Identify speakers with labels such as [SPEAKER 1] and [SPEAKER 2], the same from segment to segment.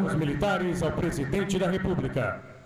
[SPEAKER 1] Os militares ao presidente da República.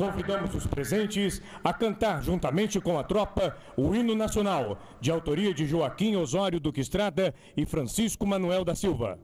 [SPEAKER 1] Convidamos os presentes a cantar, juntamente com a tropa, o hino nacional, de autoria de Joaquim Osório Duque Estrada e Francisco Manuel da Silva.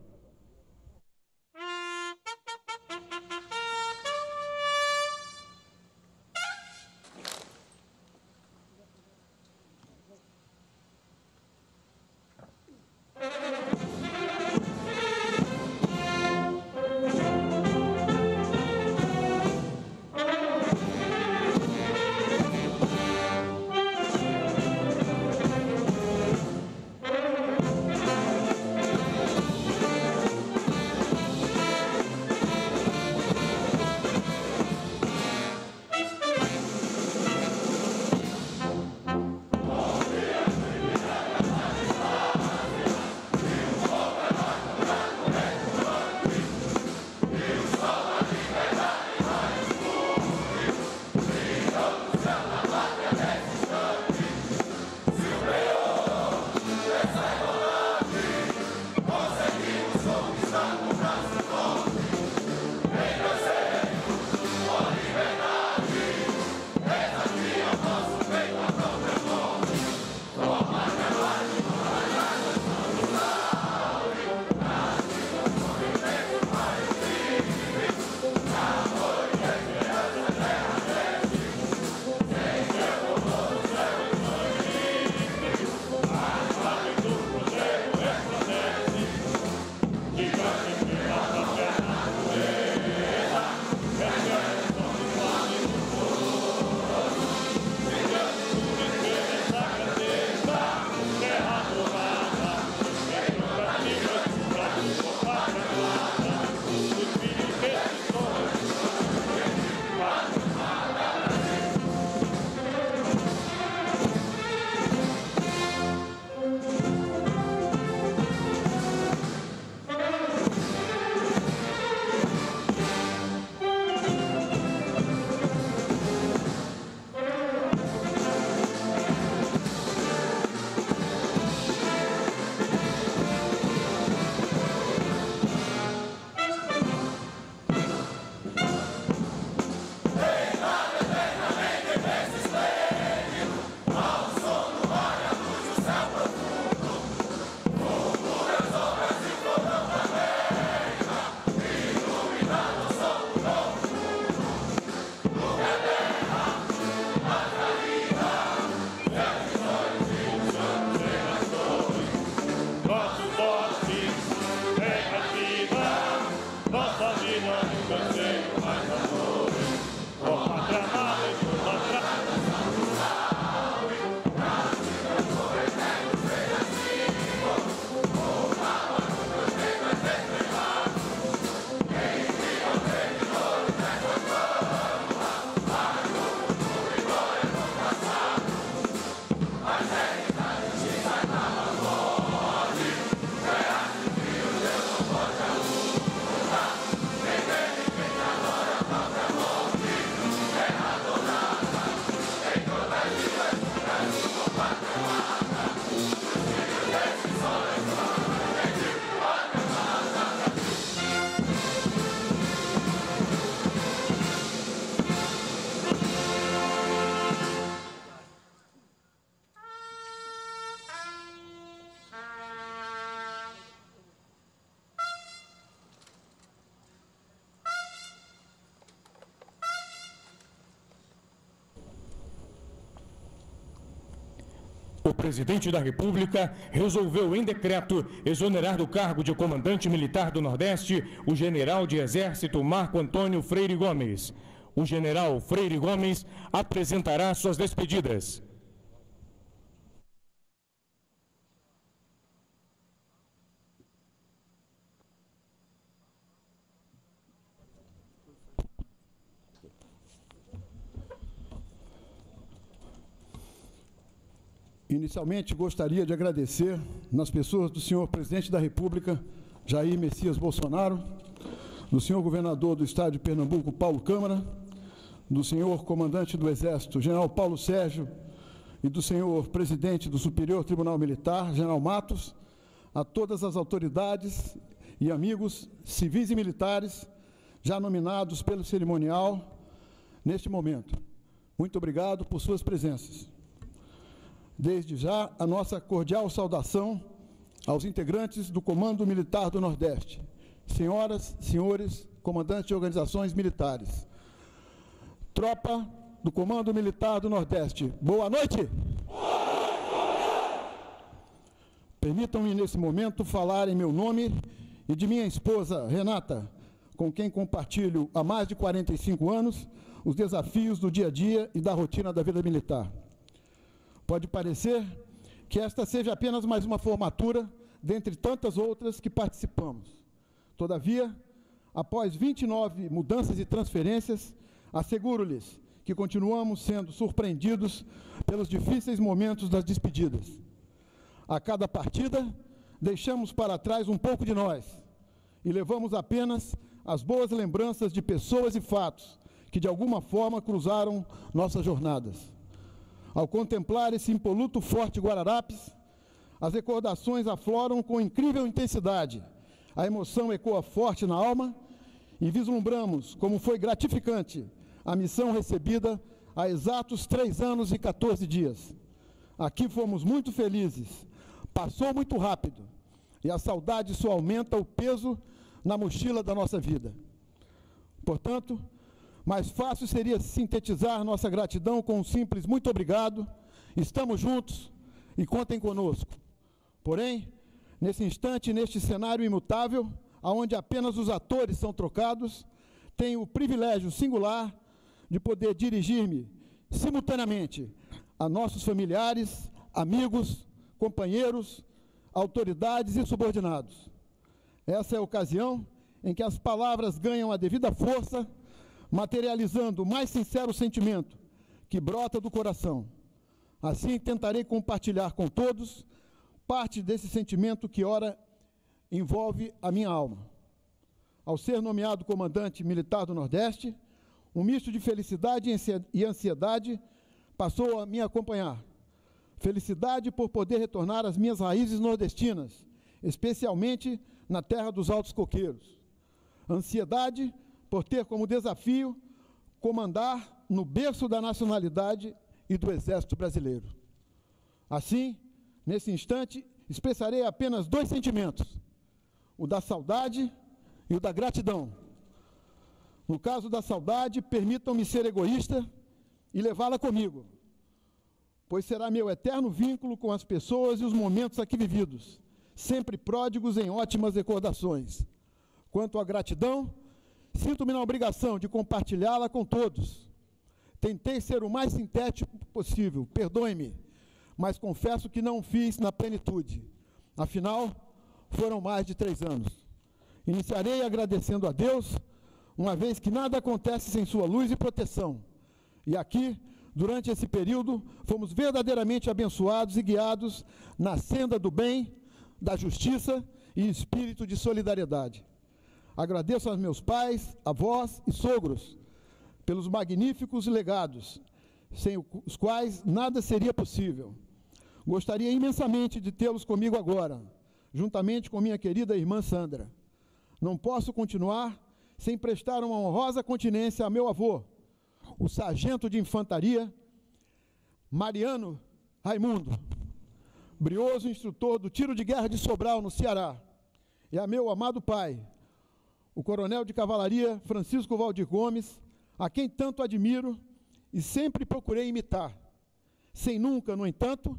[SPEAKER 1] presidente da República resolveu em decreto exonerar do cargo de comandante militar do Nordeste o general de Exército Marco Antônio Freire Gomes. O general Freire Gomes apresentará suas despedidas.
[SPEAKER 2] Inicialmente, gostaria de agradecer nas pessoas do senhor presidente da República, Jair Messias Bolsonaro, do senhor governador do estado de Pernambuco, Paulo Câmara, do senhor comandante do Exército, general Paulo Sérgio, e do senhor presidente do Superior Tribunal Militar, general Matos, a todas as autoridades e amigos civis e militares já nominados pelo cerimonial neste momento. Muito obrigado por suas presenças. Desde já, a nossa cordial saudação aos integrantes do Comando Militar do Nordeste, senhoras, senhores, comandantes de organizações militares. Tropa do Comando Militar do Nordeste, boa noite! Permitam-me, nesse momento, falar em meu nome e de minha esposa, Renata, com quem compartilho há mais de 45 anos os desafios do dia a dia e da rotina da vida militar. Pode parecer que esta seja apenas mais uma formatura dentre tantas outras que participamos. Todavia, após 29 mudanças e transferências, asseguro-lhes que continuamos sendo surpreendidos pelos difíceis momentos das despedidas. A cada partida, deixamos para trás um pouco de nós e levamos apenas as boas lembranças de pessoas e fatos que, de alguma forma, cruzaram nossas jornadas. Ao contemplar esse impoluto Forte Guararapes, as recordações afloram com incrível intensidade, a emoção ecoa forte na alma e vislumbramos como foi gratificante a missão recebida há exatos 3 anos e 14 dias. Aqui fomos muito felizes, passou muito rápido e a saudade só aumenta o peso na mochila da nossa vida. Portanto, mais fácil seria sintetizar nossa gratidão com um simples muito obrigado, estamos juntos e contem conosco. Porém, nesse instante, neste cenário imutável, onde apenas os atores são trocados, tenho o privilégio singular de poder dirigir-me simultaneamente a nossos familiares, amigos, companheiros, autoridades e subordinados. Essa é a ocasião em que as palavras ganham a devida força, materializando o mais sincero sentimento que brota do coração. Assim, tentarei compartilhar com todos parte desse sentimento que, ora, envolve a minha alma. Ao ser nomeado comandante militar do Nordeste, um misto de felicidade e ansiedade passou a me acompanhar. Felicidade por poder retornar às minhas raízes nordestinas, especialmente na terra dos Altos Coqueiros. Ansiedade por ter como desafio comandar no berço da nacionalidade e do Exército Brasileiro. Assim, nesse instante, expressarei apenas 2 sentimentos, o da saudade e o da gratidão. No caso da saudade, permitam-me ser egoísta e levá-la comigo, pois será meu eterno vínculo com as pessoas e os momentos aqui vividos, sempre pródigos em ótimas recordações. Quanto à gratidão, sinto-me na obrigação de compartilhá-la com todos. Tentei ser o mais sintético possível, perdoe-me, mas confesso que não fiz na plenitude. Afinal, foram mais de 3 anos. Iniciarei agradecendo a Deus, uma vez que nada acontece sem sua luz e proteção. E aqui, durante esse período, fomos verdadeiramente abençoados e guiados na senda do bem, da justiça e espírito de solidariedade. Agradeço aos meus pais, avós e sogros pelos magníficos legados, sem os quais nada seria possível. Gostaria imensamente de tê-los comigo agora, juntamente com minha querida irmã Sandra. Não posso continuar sem prestar uma honrosa continência a meu avô, o sargento de infantaria, Mariano Raimundo, brioso instrutor do tiro de guerra de Sobral, no Ceará, e a meu amado pai, o coronel de cavalaria Francisco Valdir Gomes, a quem tanto admiro e sempre procurei imitar, sem nunca, no entanto,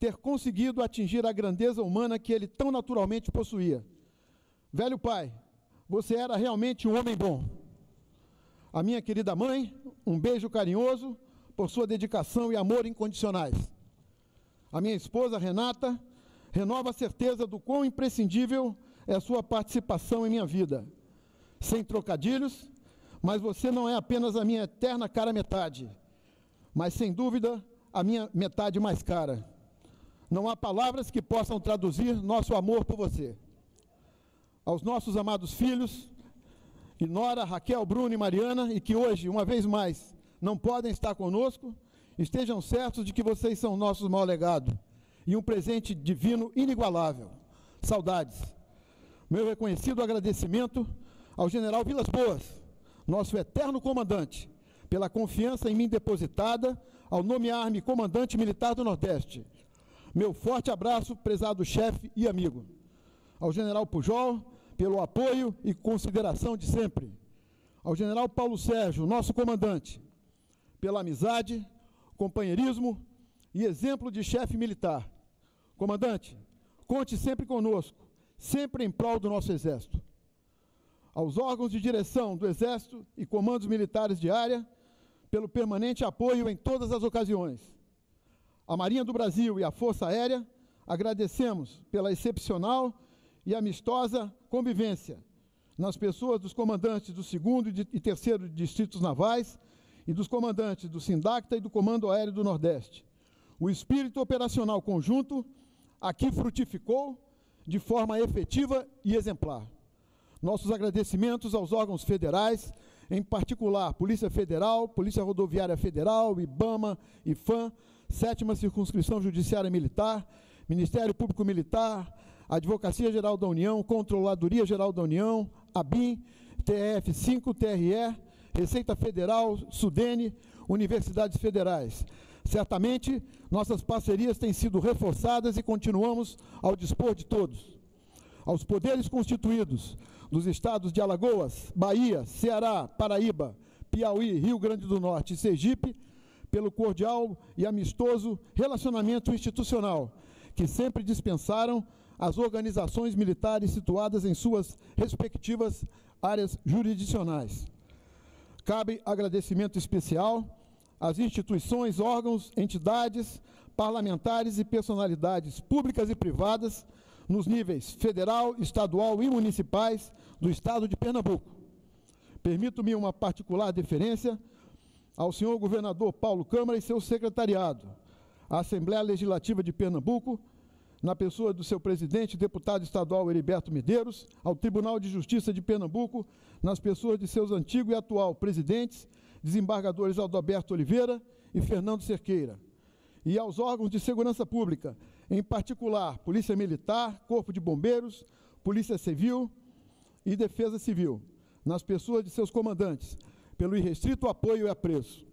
[SPEAKER 2] ter conseguido atingir a grandeza humana que ele tão naturalmente possuía. Velho pai, você era realmente um homem bom. A minha querida mãe, um beijo carinhoso por sua dedicação e amor incondicionais. A minha esposa, Renata, renova a certeza do quão imprescindível é a sua participação em minha vida. Sem trocadilhos, mas você não é apenas a minha eterna cara metade, mas, sem dúvida, a minha metade mais cara. Não há palavras que possam traduzir nosso amor por você. Aos nossos amados filhos, e Nora, Raquel, Bruno e Mariana, e que hoje, uma vez mais, não podem estar conosco, estejam certos de que vocês são nossos maior legado e um presente divino inigualável. Saudades. Meu reconhecido agradecimento ao general Vilas Boas, nosso eterno comandante, pela confiança em mim depositada ao nomear-me comandante militar do Nordeste. Meu forte abraço, prezado chefe e amigo. Ao general Pujol, pelo apoio e consideração de sempre. Ao general Paulo Sérgio, nosso comandante, pela amizade, companheirismo e exemplo de chefe militar. Comandante, conte sempre conosco, sempre em prol do nosso Exército. Aos órgãos de direção do Exército e comandos militares de área, pelo permanente apoio em todas as ocasiões. A Marinha do Brasil e a Força Aérea, agradecemos pela excepcional e amistosa convivência nas pessoas dos comandantes do 2º e 3º Distritos Navais e dos comandantes do Sindacta e do Comando Aéreo do Nordeste. O espírito operacional conjunto aqui frutificou de forma efetiva e exemplar. Nossos agradecimentos aos órgãos federais, em particular Polícia Federal, Polícia Rodoviária Federal, IBAMA, IFAM, 7ª Circunscrição Judiciária Militar, Ministério Público Militar, Advocacia Geral da União, Controladoria Geral da União, ABIN, TRF5, TRE, Receita Federal, SUDENE, Universidades Federais. Certamente, nossas parcerias têm sido reforçadas e continuamos ao dispor de todos. Aos poderes constituídos dos estados de Alagoas, Bahia, Ceará, Paraíba, Piauí, Rio Grande do Norte e Sergipe, pelo cordial e amistoso relacionamento institucional, que sempre dispensaram as organizações militares situadas em suas respectivas áreas jurisdicionais. Cabe agradecimento especial às instituições, órgãos, entidades, parlamentares e personalidades públicas e privadas nos níveis federal, estadual e municipais do Estado de Pernambuco. Permito-me uma particular deferência ao senhor governador Paulo Câmara e seu secretariado, à Assembleia Legislativa de Pernambuco, na pessoa do seu presidente, deputado estadual Heriberto Medeiros, ao Tribunal de Justiça de Pernambuco, nas pessoas de seus antigo e atual presidentes, desembargadores Aldoberto Oliveira e Fernando Cerqueira, e aos órgãos de segurança pública, em particular Polícia Militar, Corpo de Bombeiros, Polícia Civil e Defesa Civil, nas pessoas de seus comandantes, pelo irrestrito apoio e apreço.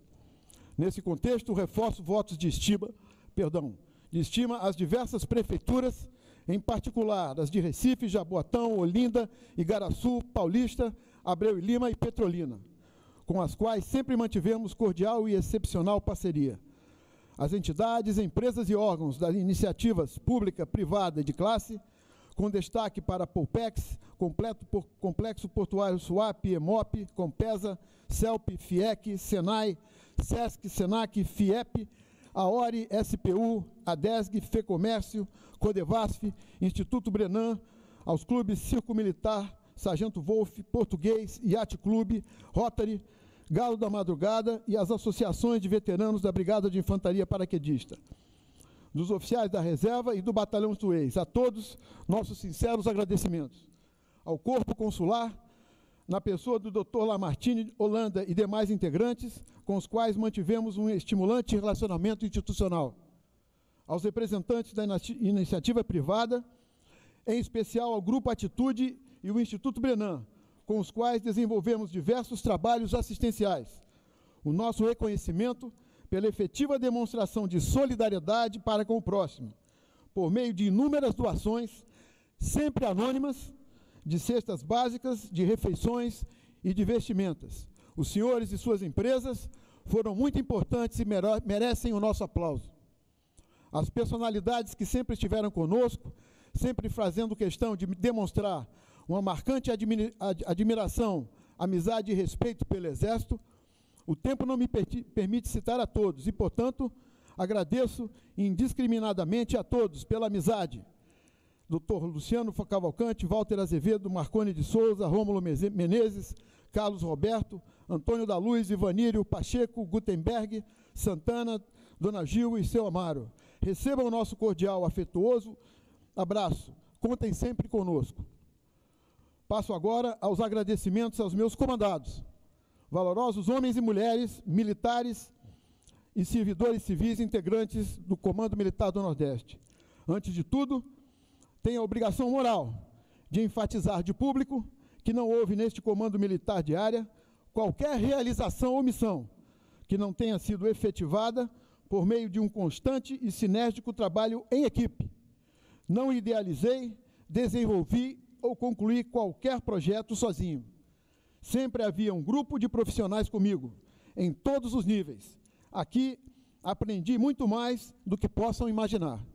[SPEAKER 2] Nesse contexto, reforço votos de estima às diversas prefeituras, em particular as de Recife, Jaboatão, Olinda, Igaraçu, Paulista, Abreu e Lima e Petrolina, com as quais sempre mantivemos cordial e excepcional parceria. As entidades, empresas e órgãos das iniciativas pública, privada e de classe, com destaque para a Polpex, Complexo Portuário Suap, EMOP, Compesa, CELP, FIEC, SENAI, SESC, SENAC, FIEP, AORI, SPU, ADESG, FEComércio, CODEVASF, Instituto Brenan, aos clubes Circo Militar, Sargento Wolf, Português, Yacht Clube, Rotary, Galo da Madrugada e as associações de veteranos da Brigada de Infantaria Paraquedista, dos oficiais da Reserva e do Batalhão Suez. A todos, nossos sinceros agradecimentos. Ao Corpo Consular, na pessoa do Dr. Lamartine Holanda e demais integrantes, com os quais mantivemos um estimulante relacionamento institucional. Aos representantes da iniciativa privada, em especial ao Grupo Atitude e o Instituto Brenan, com os quais desenvolvemos diversos trabalhos assistenciais. O nosso reconhecimento pela efetiva demonstração de solidariedade para com o próximo, por meio de inúmeras doações, sempre anônimas, de cestas básicas, de refeições e de vestimentas. Os senhores e suas empresas foram muito importantes e merecem o nosso aplauso. As personalidades que sempre estiveram conosco, sempre fazendo questão de demonstrar uma marcante admiração, amizade e respeito pelo Exército. O tempo não me permite citar a todos e, portanto, agradeço indiscriminadamente a todos pela amizade. Dr. Luciano Cavalcante, Walter Azevedo, Marconi de Souza, Rômulo Menezes, Carlos Roberto, Antônio da Luz, Ivanírio, Pacheco, Gutenberg, Santana, Dona Gil e seu Amaro. Recebam o nosso cordial, afetuoso abraço. Contem sempre conosco. Passo agora aos agradecimentos aos meus comandados, valorosos homens e mulheres, militares e servidores civis integrantes do Comando Militar do Nordeste. Antes de tudo, tenho a obrigação moral de enfatizar de público que não houve neste Comando Militar de Área qualquer realização ou missão que não tenha sido efetivada por meio de um constante e sinérgico trabalho em equipe. Não idealizei, desenvolvi ou concluí qualquer projeto sozinho. Sempre havia um grupo de profissionais comigo, em todos os níveis. Aqui aprendi muito mais do que possam imaginar.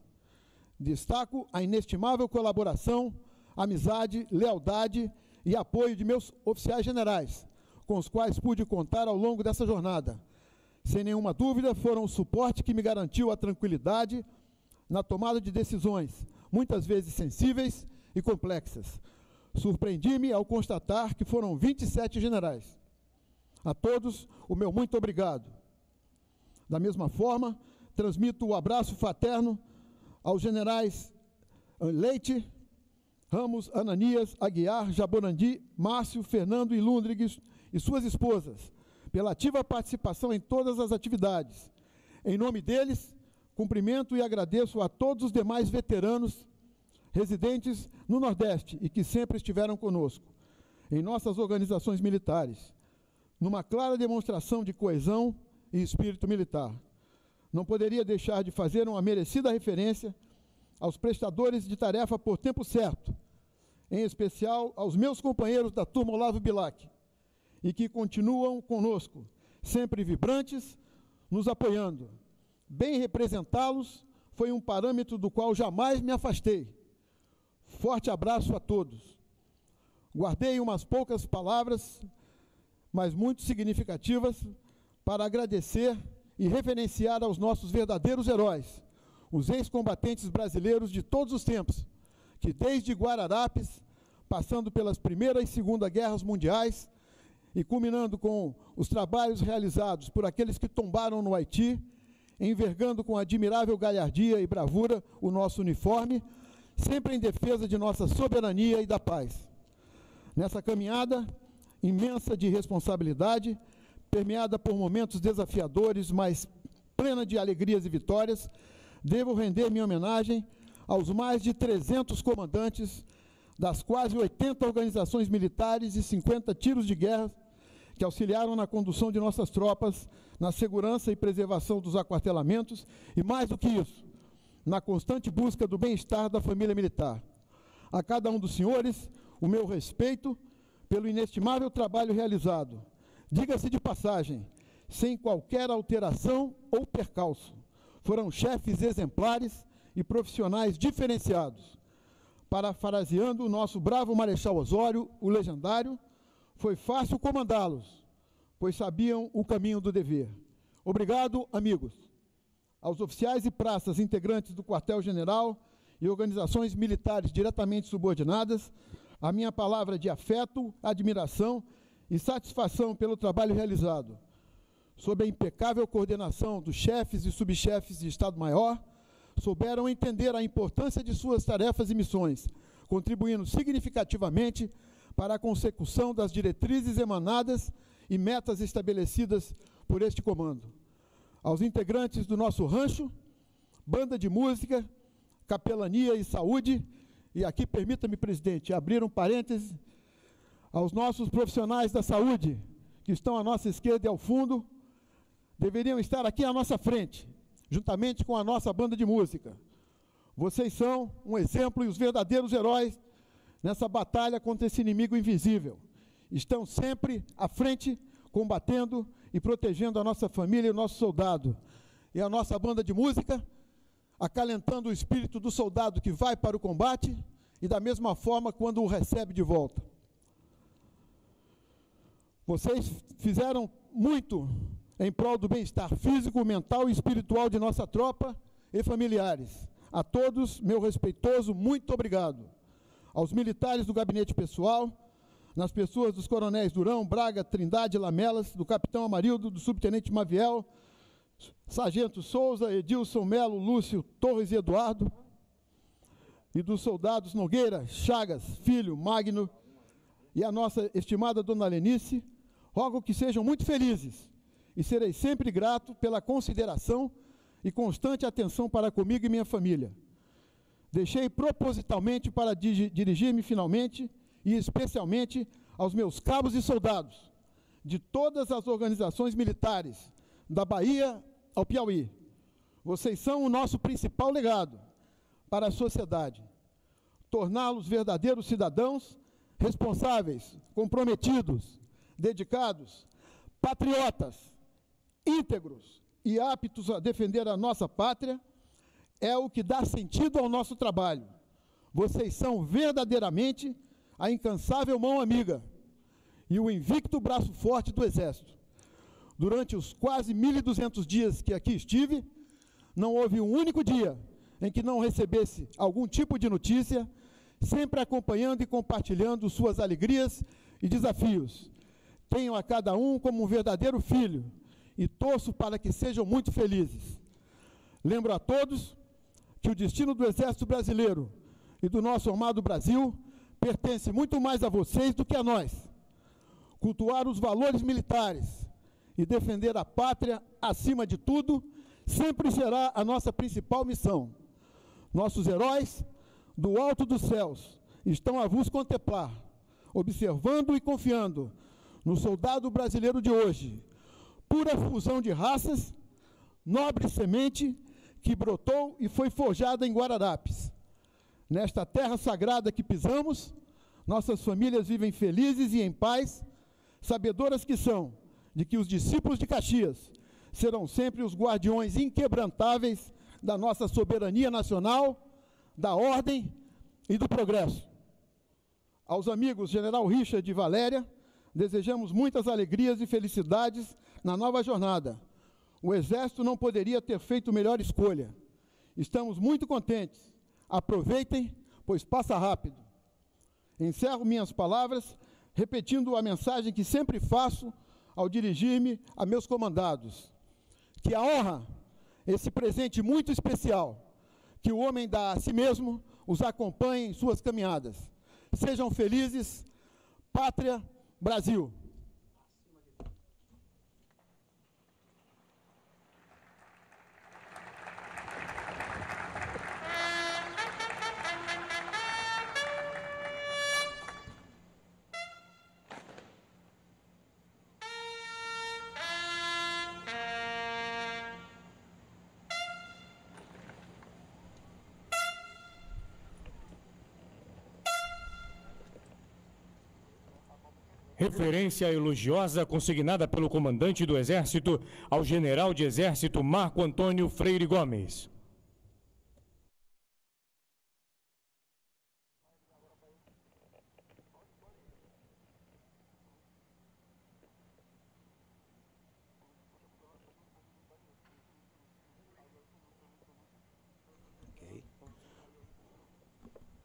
[SPEAKER 2] Destaco a inestimável colaboração, amizade, lealdade e apoio de meus oficiais generais, com os quais pude contar ao longo dessa jornada. Sem nenhuma dúvida, foram o suporte que me garantiu a tranquilidade na tomada de decisões, muitas vezes sensíveis e complexas. Surpreendi-me ao constatar que foram 27 generais. A todos, o meu muito obrigado. Da mesma forma, transmito o abraço fraterno aos generais Leite, Ramos, Ananias, Aguiar, Jaborandi, Márcio, Fernando e Lundrigues e suas esposas, pela ativa participação em todas as atividades. Em nome deles, cumprimento e agradeço a todos os demais veteranos residentes no Nordeste e que sempre estiveram conosco, em nossas organizações militares, numa clara demonstração de coesão e espírito militar. Não poderia deixar de fazer uma merecida referência aos prestadores de tarefa por tempo certo, em especial aos meus companheiros da turma Olavo Bilac, e que continuam conosco, sempre vibrantes, nos apoiando. Bem representá-los foi um parâmetro do qual jamais me afastei. Forte abraço a todos. Guardei umas poucas palavras, mas muito significativas, para agradecer e reverenciar aos nossos verdadeiros heróis, os ex-combatentes brasileiros de todos os tempos, que desde Guararapes, passando pelas Primeira e Segunda Guerras Mundiais, e culminando com os trabalhos realizados por aqueles que tombaram no Haiti, envergando com admirável galhardia e bravura o nosso uniforme, sempre em defesa de nossa soberania e da paz. Nessa caminhada imensa de responsabilidade, permeada por momentos desafiadores, mas plena de alegrias e vitórias, devo render minha homenagem aos mais de 300 comandantes das quase 80 organizações militares e 50 tiros de guerra que auxiliaram na condução de nossas tropas, na segurança e preservação dos aquartelamentos e, mais do que isso, na constante busca do bem-estar da família militar. A cada um dos senhores, o meu respeito pelo inestimável trabalho realizado. Diga-se de passagem, sem qualquer alteração ou percalço. Foram chefes exemplares e profissionais diferenciados. Parafraseando o nosso bravo Marechal Osório, o legendário, foi fácil comandá-los, pois sabiam o caminho do dever. Obrigado, amigos. Aos oficiais e praças integrantes do quartel-general e organizações militares diretamente subordinadas, a minha palavra de afeto, admiração e satisfação pelo trabalho realizado. Sob a impecável coordenação dos chefes e subchefes de Estado-Maior, souberam entender a importância de suas tarefas e missões, contribuindo significativamente para a consecução das diretrizes emanadas e metas estabelecidas por este comando. Aos integrantes do nosso rancho, banda de música, capelania e saúde, e aqui permita-me, presidente, abrir um parêntese, aos nossos profissionais da saúde, que estão à nossa esquerda e ao fundo, deveriam estar aqui à nossa frente, juntamente com a nossa banda de música. Vocês são um exemplo e os verdadeiros heróis nessa batalha contra esse inimigo invisível. Estão sempre à frente, combatendo e protegendo a nossa família e o nosso soldado. E a nossa banda de música, acalentando o espírito do soldado que vai para o combate e da mesma forma quando o recebe de volta. Vocês fizeram muito em prol do bem-estar físico, mental e espiritual de nossa tropa e familiares. A todos, meu respeitoso muito obrigado. Aos militares do gabinete pessoal, nas pessoas dos coronéis Durão, Braga, Trindade, Lamelas, do capitão Amarildo, do subtenente Maviel, sargento Souza, Edilson Melo, Lúcio, Torres e Eduardo, e dos soldados Nogueira, Chagas, Filho, Magno, e a nossa estimada dona Lenice, rogo que sejam muito felizes, e serei sempre grato pela consideração e constante atenção para comigo e minha família. Deixei propositalmente para dirigir-me finalmente e especialmente aos meus cabos e soldados de todas as organizações militares, da Bahia ao Piauí. Vocês são o nosso principal legado para a sociedade. Torná-los verdadeiros cidadãos, responsáveis, comprometidos, dedicados, patriotas, íntegros e aptos a defender a nossa pátria, é o que dá sentido ao nosso trabalho. Vocês são verdadeiramente a incansável mão amiga e o invicto braço forte do Exército. Durante os quase 1.200 dias que aqui estive, não houve um único dia em que não recebesse algum tipo de notícia, sempre acompanhando e compartilhando suas alegrias e desafios. Tenho a cada um como um verdadeiro filho e torço para que sejam muito felizes. Lembro a todos que o destino do Exército Brasileiro e do nosso amado Brasil pertence muito mais a vocês do que a nós. Cultuar os valores militares e defender a pátria acima de tudo sempre será a nossa principal missão. Nossos heróis, do alto dos céus, estão a vos contemplar, observando e confiando no soldado brasileiro de hoje, pura fusão de raças, nobre semente que brotou e foi forjada em Guararapes. Nesta terra sagrada que pisamos, nossas famílias vivem felizes e em paz, sabedoras que são de que os discípulos de Caxias serão sempre os guardiões inquebrantáveis da nossa soberania nacional, da ordem e do progresso. Aos amigos General Richard e Valéria, desejamos muitas alegrias e felicidades na nova jornada. O Exército não poderia ter feito melhor escolha. Estamos muito contentes. Aproveitem, pois passa rápido. Encerro minhas palavras repetindo a mensagem que sempre faço ao dirigir-me a meus comandados. Que a honra, esse presente muito especial, que o homem dá a si mesmo, os acompanhe em suas caminhadas. Sejam felizes, Pátria, Brasil.
[SPEAKER 1] Referência elogiosa consignada pelo comandante do Exército ao general de Exército Marco Antônio Freire Gomes.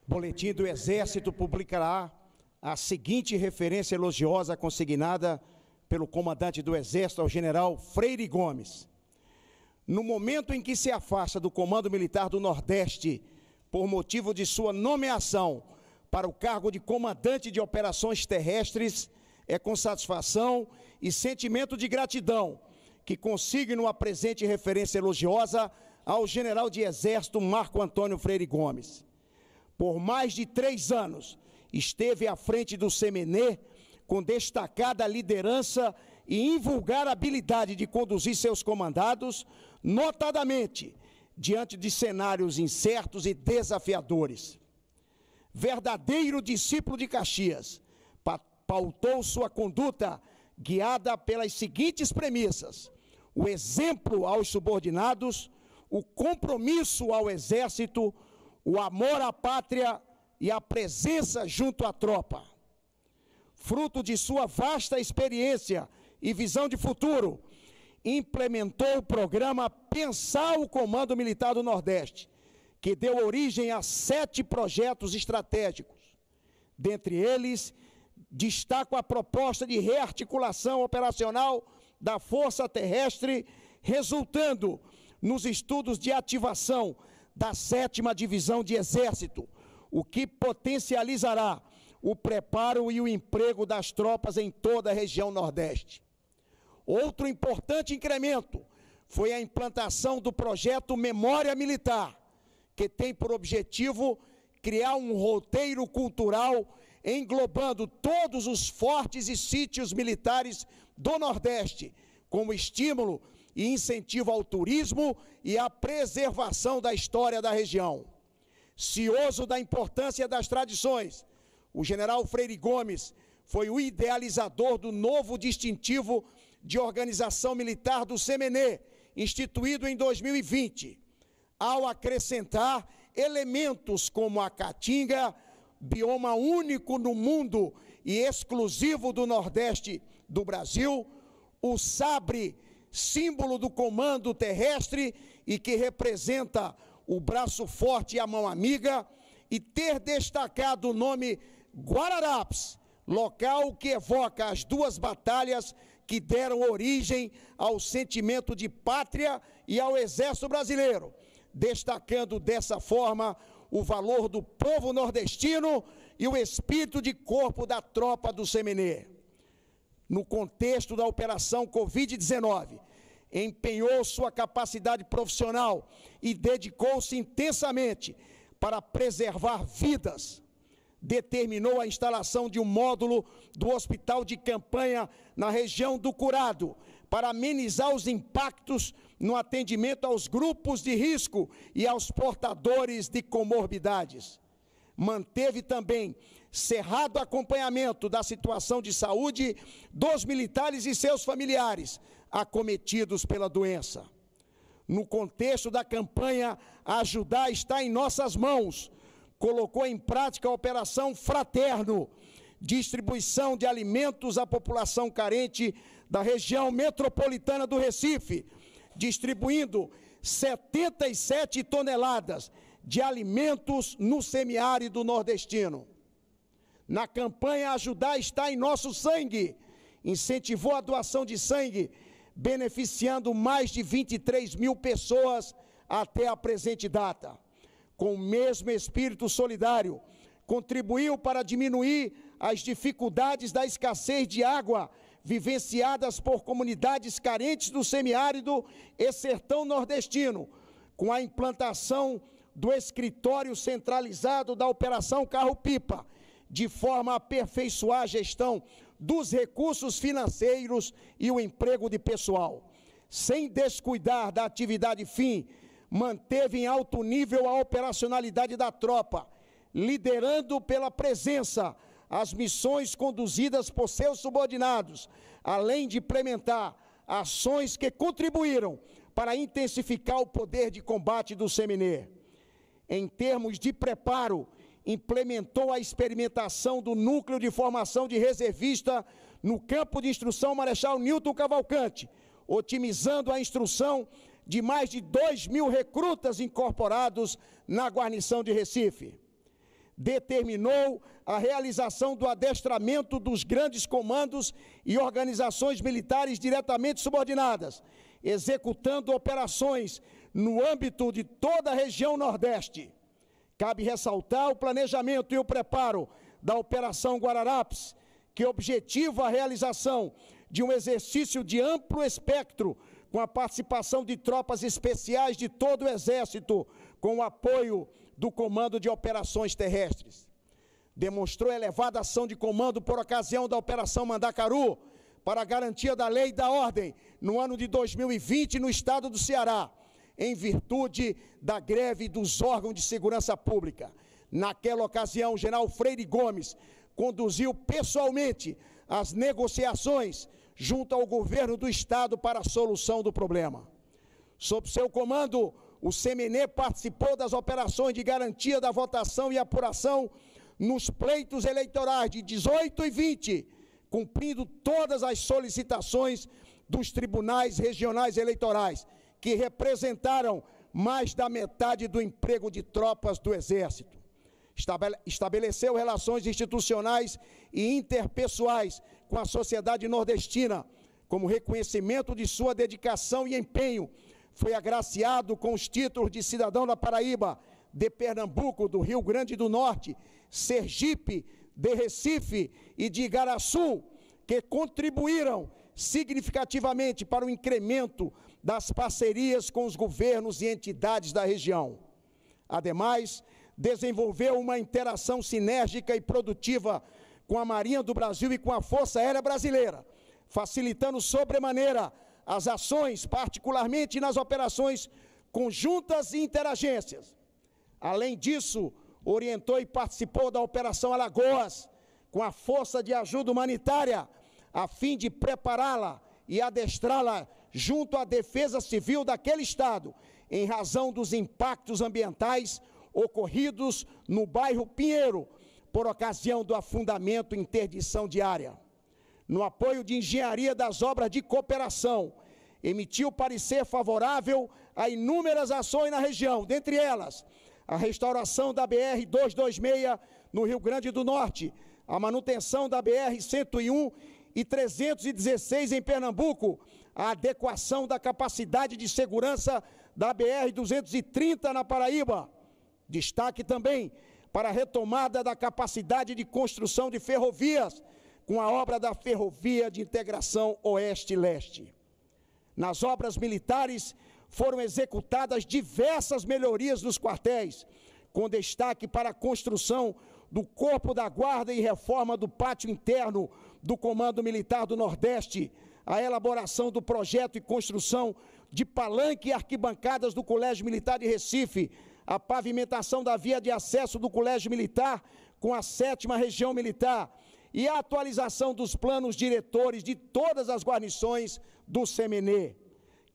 [SPEAKER 3] Boletim do Exército publicará a seguinte referência elogiosa consignada pelo comandante do Exército ao general Freire Gomes. No momento em que se afasta do Comando Militar do Nordeste por motivo de sua nomeação para o cargo de comandante de operações terrestres, é com satisfação e sentimento de gratidão que consigno a presente referência elogiosa ao general de Exército Marco Antônio Freire Gomes. Por mais de 3 anos, esteve à frente do CMNE com destacada liderança e invulgar habilidade de conduzir seus comandados, notadamente diante de cenários incertos e desafiadores. Verdadeiro discípulo de Caxias, pautou sua conduta guiada pelas seguintes premissas: o exemplo aos subordinados, o compromisso ao Exército, o amor à pátria e a presença junto à tropa. Fruto de sua vasta experiência e visão de futuro, implementou o programa Pensar o Comando Militar do Nordeste, que deu origem a 7 projetos estratégicos. Dentre eles, destaco a proposta de rearticulação operacional da Força Terrestre, resultando nos estudos de ativação da 7ª Divisão de Exército, o que potencializará o preparo e o emprego das tropas em toda a região Nordeste. Outro importante incremento foi a implantação do projeto Memória Militar, que tem por objetivo criar um roteiro cultural englobando todos os fortes e sítios militares do Nordeste, como estímulo e incentivo ao turismo e à preservação da história da região. Cioso da importância das tradições, o general Freire Gomes foi o idealizador do novo distintivo de organização militar do CMN, instituído em 2020, ao acrescentar elementos como a caatinga, bioma único no mundo e exclusivo do Nordeste do Brasil, o sabre, símbolo do comando terrestre e que representa o braço forte e a mão amiga, e ter destacado o nome Guararapes, local que evoca as 2 batalhas que deram origem ao sentimento de pátria e ao Exército Brasileiro, destacando dessa forma o valor do povo nordestino e o espírito de corpo da tropa do CMN. No contexto da Operação Covid-19, empenhou sua capacidade profissional e dedicou-se intensamente para preservar vidas. Determinou a instalação de um módulo do Hospital de Campanha na região do Curado, para amenizar os impactos no atendimento aos grupos de risco e aos portadores de comorbidades. Manteve também cerrado acompanhamento da situação de saúde dos militares e seus familiares acometidos pela doença. No contexto da campanha Ajudar está em nossas mãos, colocou em prática a Operação Fraterno, distribuição de alimentos à população carente da região metropolitana do Recife, distribuindo 77 toneladas de alimentos no semiárido nordestino. Na campanha Ajudar está em nosso sangue, incentivou a doação de sangue, beneficiando mais de 23 mil pessoas até a presente data. Com o mesmo espírito solidário, contribuiu para diminuir as dificuldades da escassez de água vivenciadas por comunidades carentes do semiárido e sertão nordestino, com a implantação do escritório centralizado da Operação Carro-Pipa, de forma a aperfeiçoar a gestão dos recursos financeiros e o emprego de pessoal. Sem descuidar da atividade fim, manteve em alto nível a operacionalidade da tropa, liderando pela presença as missões conduzidas por seus subordinados, além de implementar ações que contribuíram para intensificar o poder de combate do CMN. Em termos de preparo, implementou a experimentação do Núcleo de Formação de Reservista no Campo de Instrução Marechal Newton Cavalcante, otimizando a instrução de mais de 2.000 recrutas incorporados na guarnição de Recife. Determinou a realização do adestramento dos grandes comandos e organizações militares diretamente subordinadas, executando operações no âmbito de toda a região Nordeste. Cabe ressaltar o planejamento e o preparo da Operação Guararapes, que objetiva a realização de um exercício de amplo espectro, com a participação de tropas especiais de todo o Exército, com o apoio do Comando de Operações Terrestres. Demonstrou elevada ação de comando por ocasião da Operação Mandacaru, para a garantia da lei e da ordem, no ano de 2020, no estado do Ceará, em virtude da greve dos órgãos de segurança pública. Naquela ocasião, o general Freire Gomes conduziu pessoalmente as negociações junto ao governo do estado para a solução do problema. Sob seu comando, o CMNE participou das operações de garantia da votação e apuração nos pleitos eleitorais de 18 e 20, cumprindo todas as solicitações dos tribunais regionais eleitorais, que representaram mais da metade do emprego de tropas do Exército. Estabeleceu relações institucionais e interpessoais com a sociedade nordestina, como reconhecimento de sua dedicação e empenho. Foi agraciado com os títulos de cidadão da Paraíba, de Pernambuco, do Rio Grande do Norte, Sergipe, de Recife e de Igaraçu, que contribuíram significativamente para o incremento das parcerias com os governos e entidades da região. Ademais, desenvolveu uma interação sinérgica e produtiva com a Marinha do Brasil e com a Força Aérea Brasileira, facilitando sobremaneira as ações, particularmente nas operações conjuntas e interagências. Além disso, orientou e participou da Operação Alagoas, com a Força de Ajuda Humanitária, a fim de prepará-la e adestrá-la junto à Defesa Civil daquele Estado, em razão dos impactos ambientais ocorridos no bairro Pinheiro, por ocasião do afundamento e interdição de área. No apoio de engenharia das obras de cooperação, emitiu parecer favorável a inúmeras ações na região, dentre elas, a restauração da BR-226 no Rio Grande do Norte, a manutenção da BR-101 e 316 em Pernambuco, a adequação da capacidade de segurança da BR-230 na Paraíba. Destaque também para a retomada da capacidade de construção de ferrovias, com a obra da Ferrovia de Integração Oeste-Leste. Nas obras militares foram executadas diversas melhorias nos quartéis, com destaque para a construção do Corpo da Guarda e reforma do pátio interno do Comando Militar do Nordeste, a elaboração do projeto e construção de palanque e arquibancadas do Colégio Militar de Recife, a pavimentação da via de acesso do Colégio Militar com a 7ª Região Militar e a atualização dos planos diretores de todas as guarnições do CMNE.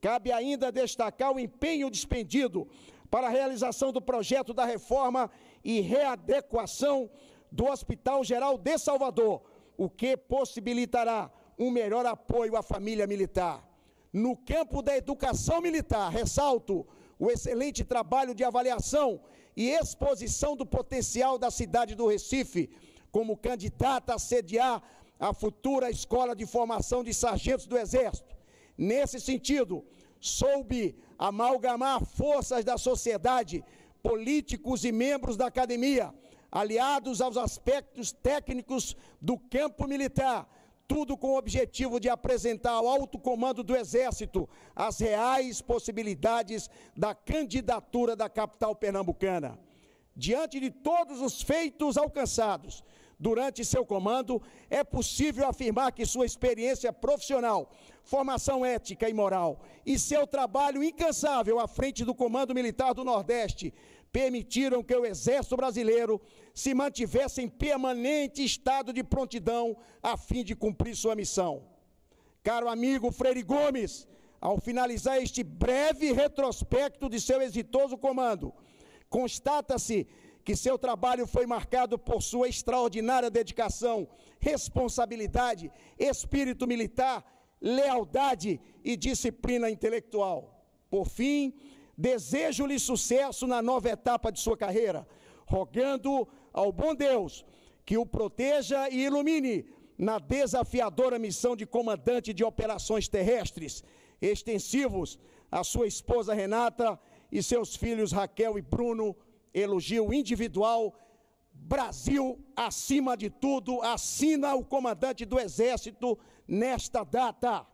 [SPEAKER 3] Cabe ainda destacar o empenho despendido para a realização do projeto da reforma e readequação do Hospital Geral de Salvador, o que possibilitará um melhor apoio à família militar. No campo da educação militar, ressalto o excelente trabalho de avaliação e exposição do potencial da cidade do Recife, como candidata a sediar a futura Escola de Formação de Sargentos do Exército. Nesse sentido, soube amalgamar forças da sociedade, políticos e membros da academia, aliados aos aspectos técnicos do campo militar, tudo com o objetivo de apresentar ao alto comando do Exército as reais possibilidades da candidatura da capital pernambucana. Diante de todos os feitos alcançados durante seu comando, é possível afirmar que sua experiência profissional, formação ética e moral e seu trabalho incansável à frente do Comando Militar do Nordeste permitiram que o Exército Brasileiro se mantivesse em permanente estado de prontidão a fim de cumprir sua missão. Caro amigo Freire Gomes, ao finalizar este breve retrospecto de seu exitoso comando, constata-se que seu trabalho foi marcado por sua extraordinária dedicação, responsabilidade, espírito militar, lealdade e disciplina intelectual. Por fim, desejo-lhe sucesso na nova etapa de sua carreira, rogando ao bom Deus que o proteja e ilumine na desafiadora missão de comandante de operações terrestres, extensivos à sua esposa Renata e seus filhos Raquel e Bruno. Elogio individual. Brasil, acima de tudo, assina o comandante do Exército nesta data.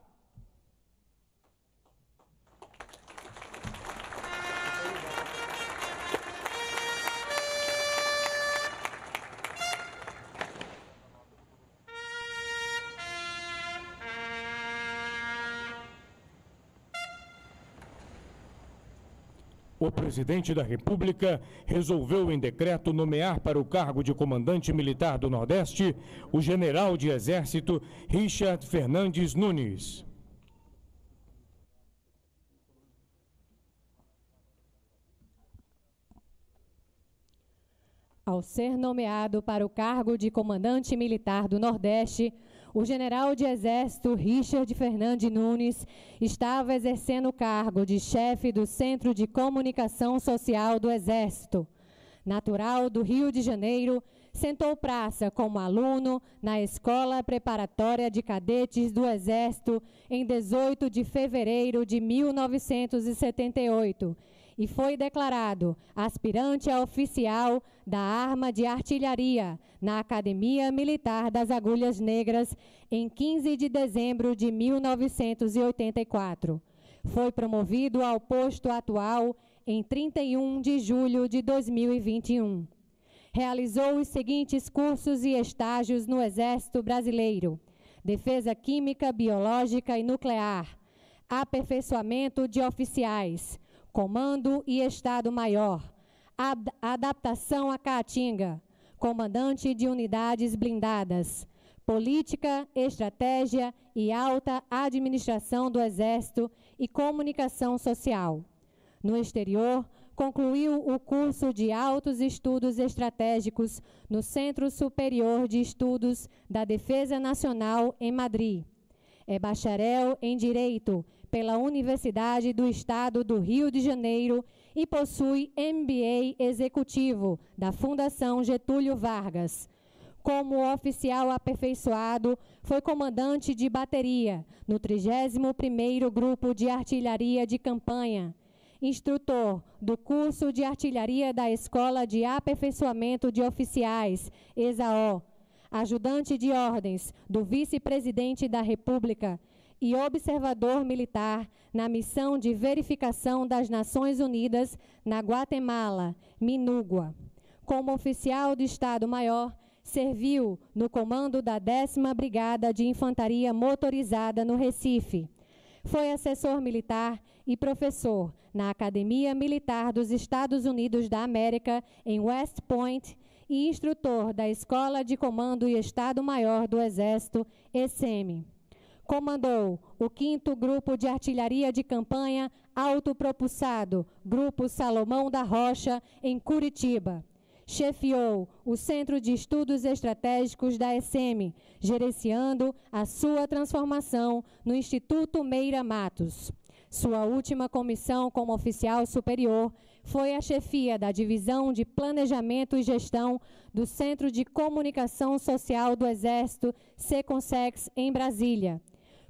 [SPEAKER 1] O presidente da República resolveu em decreto nomear para o cargo de comandante militar do Nordeste o general de Exército Richard Fernandes Nunes.
[SPEAKER 4] Ao ser nomeado para o cargo de comandante militar do Nordeste, o general de Exército Richard Fernandes Nunes estava exercendo o cargo de chefe do Centro de Comunicação Social do Exército. Natural do Rio de Janeiro, sentou praça como aluno na Escola Preparatória de Cadetes do Exército em 18 de fevereiro de 1978 e foi declarado aspirante a oficial da Arma de Artilharia na Academia Militar das Agulhas Negras em 15 de dezembro de 1984. Foi promovido ao posto atual em 31 de julho de 2021. Realizou os seguintes cursos e estágios no Exército Brasileiro: Defesa Química, Biológica e Nuclear, Aperfeiçoamento de Oficiais, Comando e Estado-Maior, Adaptação à Caatinga, Comandante de Unidades Blindadas, Política, Estratégia e Alta Administração do Exército e Comunicação Social. No exterior, concluiu o curso de Altos Estudos Estratégicos no Centro Superior de Estudos da Defesa Nacional, em Madrid. É bacharel em Direito pela Universidade do Estado do Rio de Janeiro e possui MBA Executivo da Fundação Getúlio Vargas. Como oficial aperfeiçoado, foi comandante de bateria no 31º Grupo de Artilharia de Campanha, instrutor do curso de artilharia da Escola de Aperfeiçoamento de Oficiais, ESAO, ajudante de ordens do vice-presidente da República e observador militar na missão de verificação das Nações Unidas na Guatemala, Minúgua. Como oficial de Estado-Maior, serviu no comando da 10ª Brigada de Infantaria Motorizada no Recife. Foi assessor militar e professor na Academia Militar dos Estados Unidos da América, em West Point, e instrutor da Escola de Comando e Estado-Maior do Exército, ECM. Comandou o 5º Grupo de Artilharia de Campanha Autopropulsado, Grupo Salomão da Rocha, em Curitiba. Chefiou o Centro de Estudos Estratégicos da ECM, gerenciando a sua transformação no Instituto Meira Matos. Sua última comissão como oficial superior foi a chefia da Divisão de Planejamento e Gestão do Centro de Comunicação Social do Exército, Seconsex, em Brasília.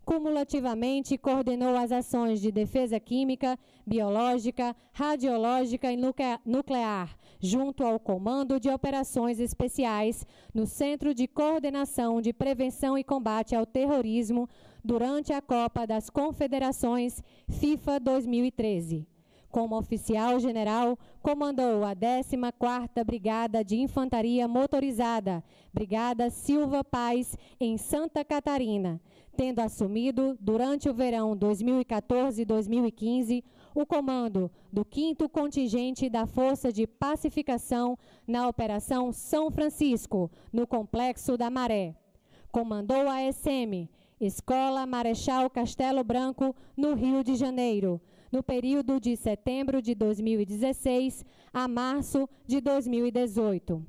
[SPEAKER 4] Cumulativamente, coordenou as ações de defesa química, biológica, radiológica e nuclear, junto ao Comando de Operações Especiais, no Centro de Coordenação de Prevenção e Combate ao Terrorismo, durante a Copa das Confederações FIFA 2013. Como oficial general, comandou a 14ª Brigada de Infantaria Motorizada, Brigada Silva Paz, em Santa Catarina, tendo assumido, durante o verão 2014 e 2015, o comando do 5º Contingente da Força de Pacificação na Operação São Francisco, no Complexo da Maré. Comandou a ECM, Escola Marechal Castelo Branco, no Rio de Janeiro, no período de setembro de 2016 a março de 2018.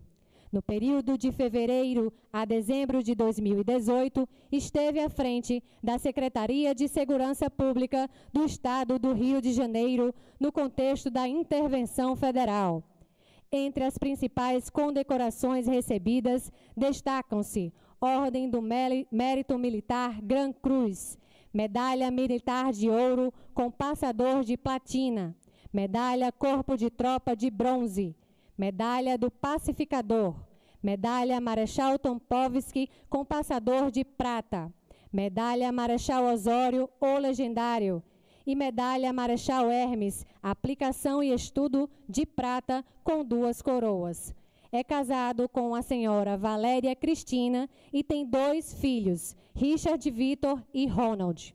[SPEAKER 4] No período de fevereiro a dezembro de 2018, esteve à frente da Secretaria de Segurança Pública do Estado do Rio de Janeiro, no contexto da intervenção federal. Entre as principais condecorações recebidas, destacam-se Ordem do Mérito Militar Gran Cruz, Medalha Militar de Ouro com Passador de Platina, Medalha Corpo de Tropa de Bronze, Medalha do Pacificador, Medalha Marechal Tompovski com Passador de Prata, Medalha Marechal Osório, o Legendário, e Medalha Marechal Hermes, Aplicação e Estudo de Prata com 2 coroas. É casado com a senhora Valéria Cristina e tem 2 filhos, Richard Vitor e Ronald.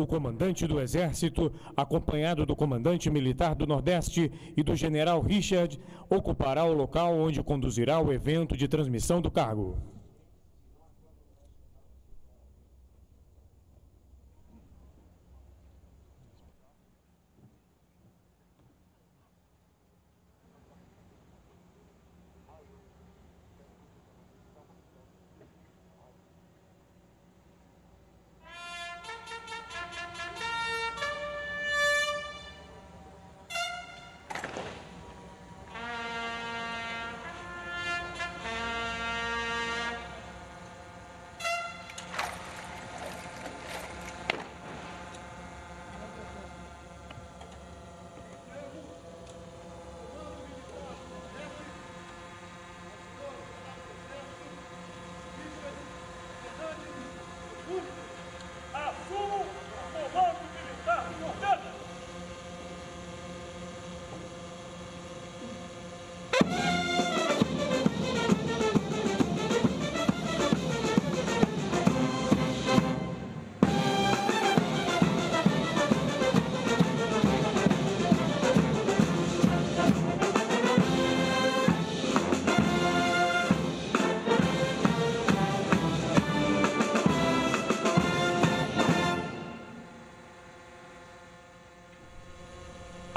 [SPEAKER 1] O comandante do Exército, acompanhado do comandante militar do Nordeste e do general Richard, ocupará o local onde conduzirá o evento de transmissão do cargo.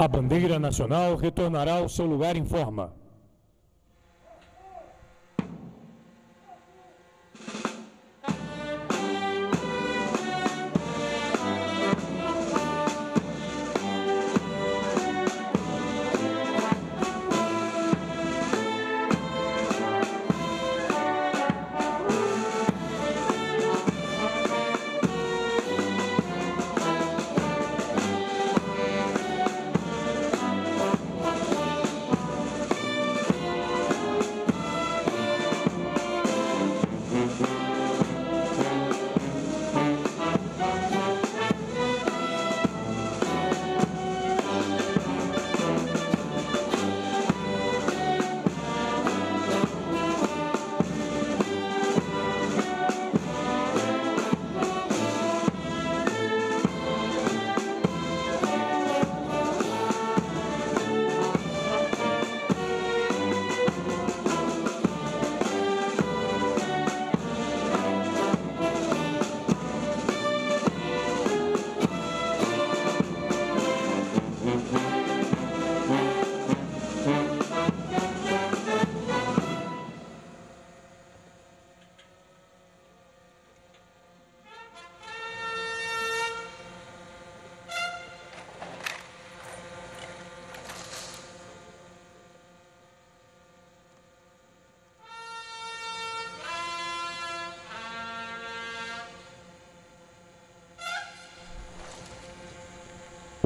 [SPEAKER 1] A bandeira nacional retornará ao seu lugar em forma.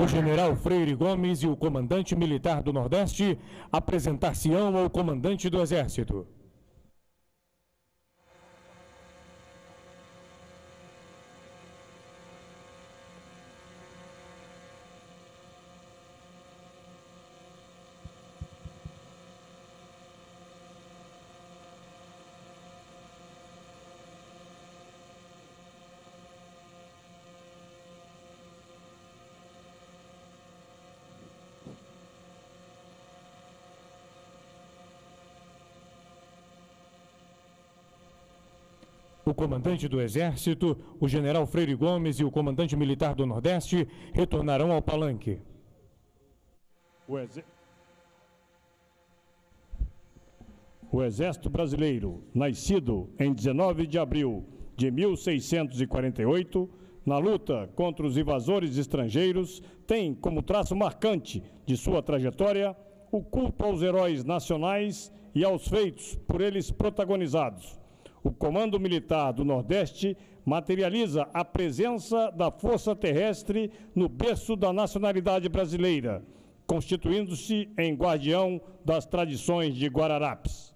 [SPEAKER 1] O general Freire Gomes e o comandante militar do Nordeste apresentar-se-ão ao comandante do Exército. O comandante do Exército, o general Freire Gomes e o comandante militar do Nordeste retornarão ao palanque.
[SPEAKER 5] O Exército Brasileiro, nascido em 19 de abril de 1648, na luta contra os invasores estrangeiros, tem como traço marcante de sua trajetória o culto aos heróis nacionais e aos feitos por eles protagonizados. O Comando Militar do Nordeste materializa a presença da Força Terrestre no berço da nacionalidade brasileira, constituindo-se em guardião das tradições de Guararapes.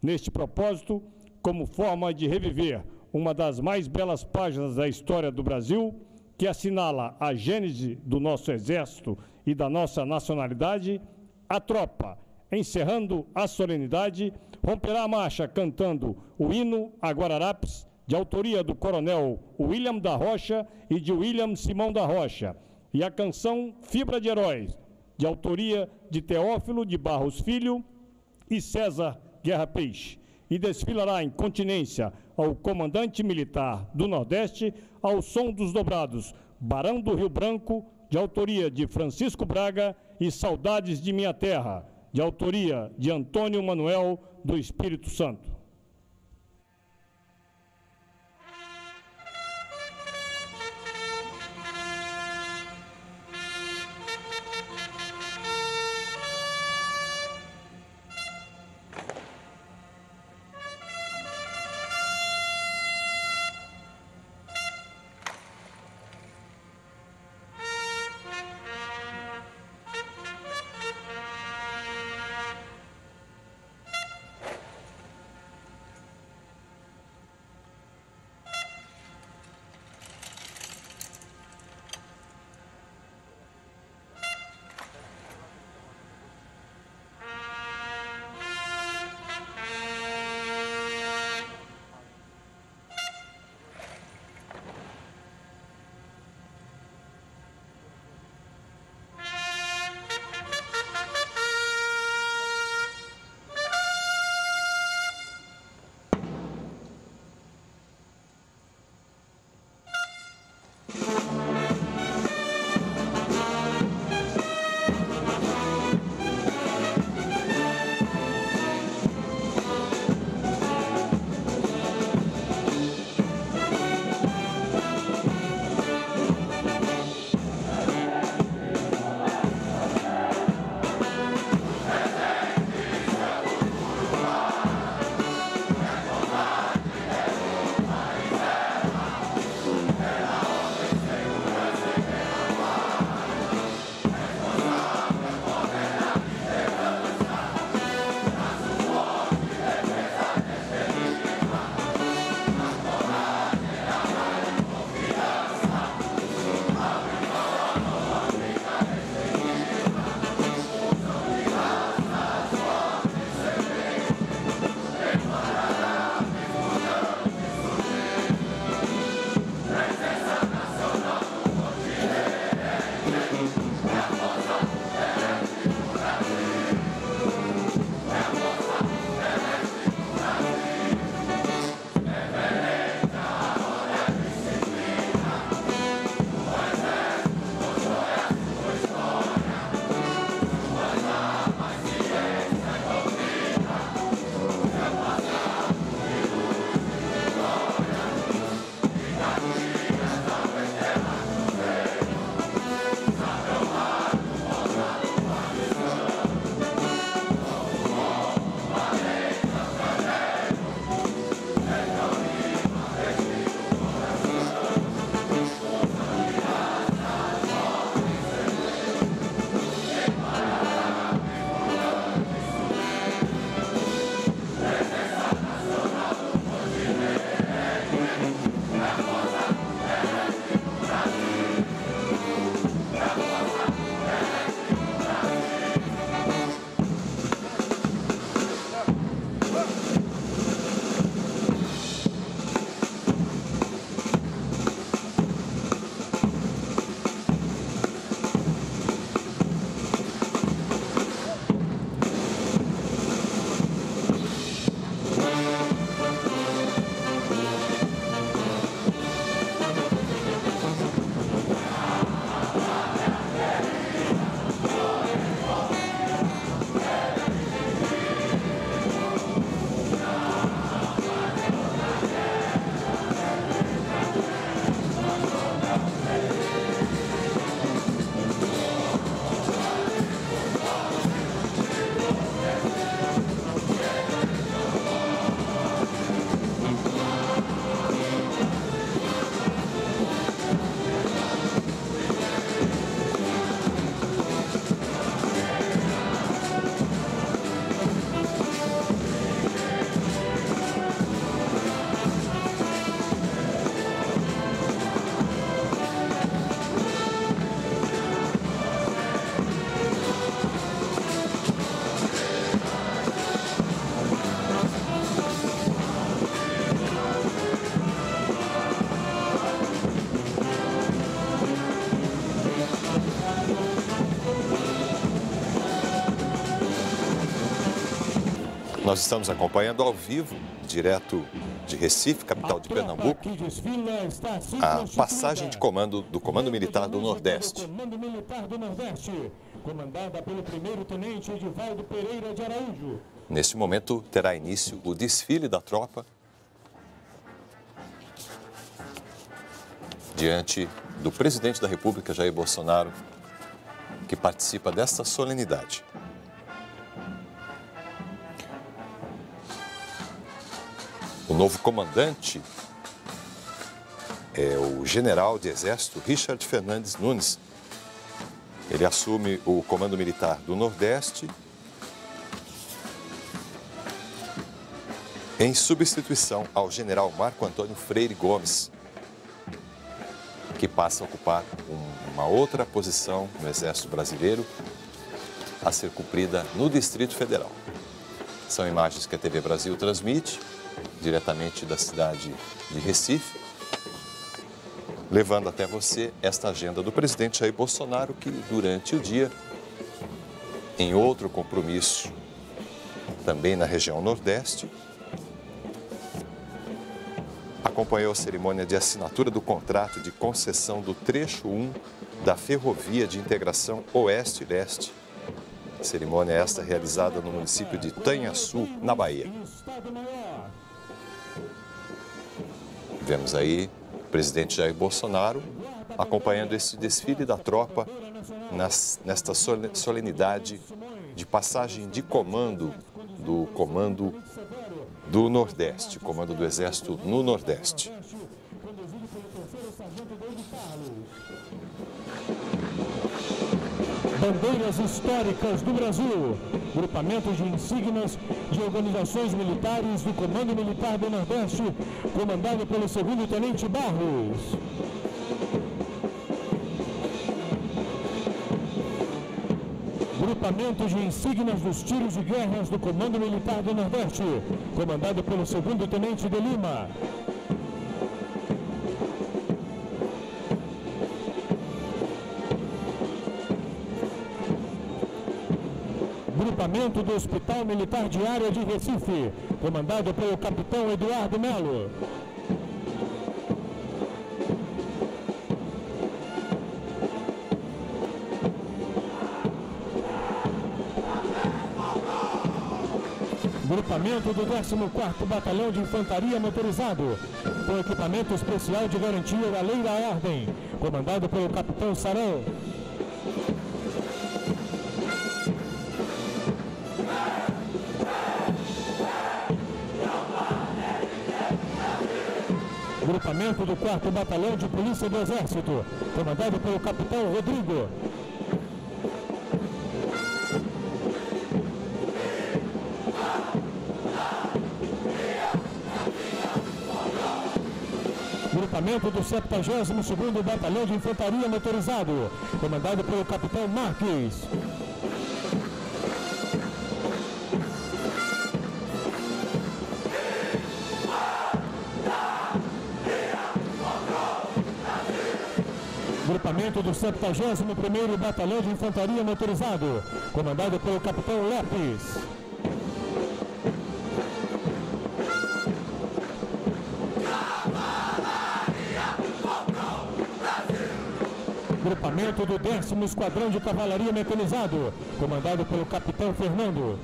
[SPEAKER 5] Neste propósito, como forma de reviver uma das mais belas páginas da história do Brasil, que assinala a gênese do nosso Exército e da nossa nacionalidade, a tropa, encerrando a solenidade, romperá a marcha cantando o hino a Guararapes, de autoria do coronel William da Rocha e de William Simão da Rocha, e a canção Fibra de Heróis, de autoria de Teófilo de Barros Filho e César Guerra Peixe, e desfilará em continência ao comandante militar do Nordeste ao som dos dobrados Barão do Rio Branco, de autoria de Francisco Braga, e Saudades de Minha Terra, de autoria de Antônio Manuel do Espírito Santo.
[SPEAKER 6] Nós estamos acompanhando ao vivo, direto de Recife, capital de Pernambuco, a passagem de comando do Comando Militar do Nordeste.
[SPEAKER 1] Comandada pelo primeiro-tenente Edivaldo Pereira de Araújo.
[SPEAKER 6] Neste momento, terá início o desfile da tropa diante do presidente da República, Jair Bolsonaro, que participa desta solenidade. O novo comandante é o general de Exército Richard Fernandes Nunes. Ele assume o Comando Militar do Nordeste em substituição ao general Marco Antônio Freire Gomes, que passa a ocupar uma outra posição no Exército Brasileiro a ser cumprida no Distrito Federal. São imagens que a TV Brasil transmite diretamente da cidade de Recife, levando até você esta agenda do presidente Jair Bolsonaro, que durante o dia, em outro compromisso, também na região Nordeste, acompanhou a cerimônia de assinatura do contrato de concessão do trecho 1 da Ferrovia de Integração Oeste-Leste. Cerimônia esta realizada no município de Tanhaçu, na Bahia. Vemos aí o presidente Jair Bolsonaro acompanhando esse desfile da tropa nesta solenidade de passagem de comando do Comando do Nordeste, Comando do Exército no Nordeste.
[SPEAKER 1] Bandeiras históricas do Brasil, grupamentos de insígnias de organizações militares do Comando Militar do Nordeste, comandado pelo segundo-tenente Barros. Grupamentos de insígnias dos tiros de guerras do Comando Militar do Nordeste, comandado pelo segundo-tenente de Lima. Grupamento do Hospital Militar de Área de Recife, comandado pelo capitão Eduardo Melo. Grupamento do 14º Batalhão de Infantaria Motorizado, com equipamento especial de garantia da Lei da Ordem, comandado pelo capitão Sarão. Grupamento do 4º Batalhão de Polícia do Exército, comandado pelo capitão Rodrigo. Grupamento do 72º Batalhão de Infantaria Motorizado, comandado pelo capitão Marques. Grupamento do 71º Batalhão de Infantaria Motorizado, comandado pelo capitão Lopes. Grupamento do 10º Esquadrão de Cavalaria Mecanizado, comandado pelo capitão Fernando.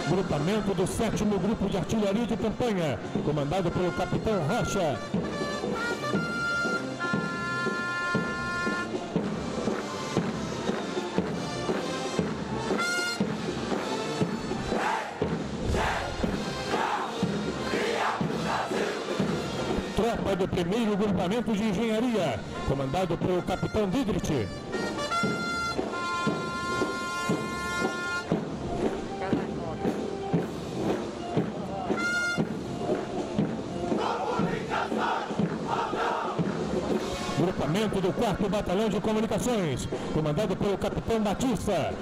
[SPEAKER 1] Grupamento do 7º Grupo de Artilharia de Campanha, comandado pelo capitão Rocha. Tropa do 1º Grupamento de Engenharia, comandado pelo capitão Didrich. Grupamento do 4º Batalhão de Comunicações, comandado pelo capitão Batista.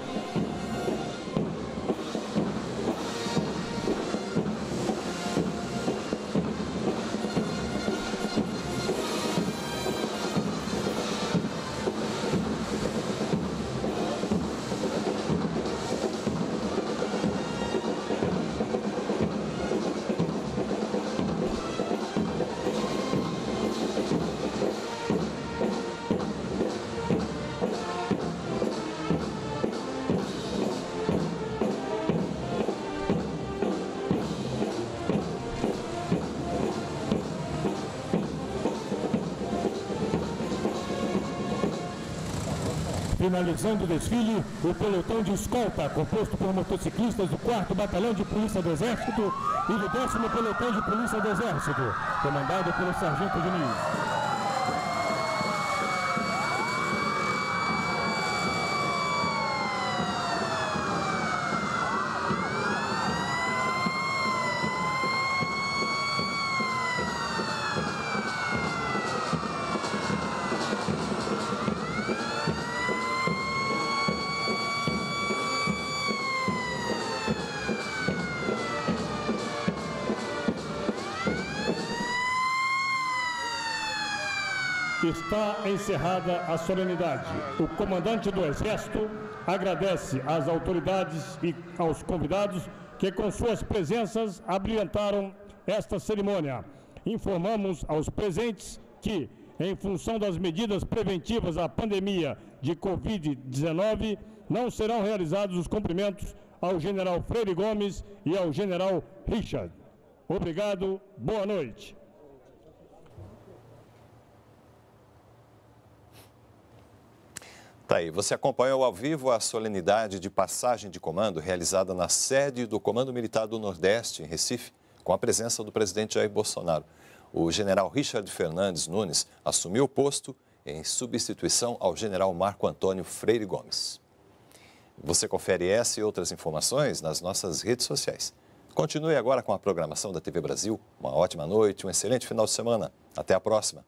[SPEAKER 1] Finalizando o desfile, o pelotão de escolta, composto por motociclistas do 4º Batalhão de Polícia do Exército e do 10º Pelotão de Polícia do Exército, comandado pelo Sargento Diniz.
[SPEAKER 5] Está encerrada a solenidade. O comandante do Exército agradece às autoridades e aos convidados que, com suas presenças, abrilhantaram esta cerimônia. Informamos aos presentes que, em função das medidas preventivas à pandemia de Covid-19, não serão realizados os cumprimentos ao general Freire Gomes e ao general Richard. Obrigado, boa noite.
[SPEAKER 6] Tá aí, você acompanhou ao vivo a solenidade de passagem de comando realizada na sede do Comando Militar do Nordeste, em Recife, com a presença do presidente Jair Bolsonaro. O general Richard Fernandes Nunes assumiu o posto em substituição ao general Marco Antônio Freire Gomes. Você confere essa e outras informações nas nossas redes sociais. Continue agora com a programação da TV Brasil. Uma ótima noite, um excelente final de semana. Até a próxima.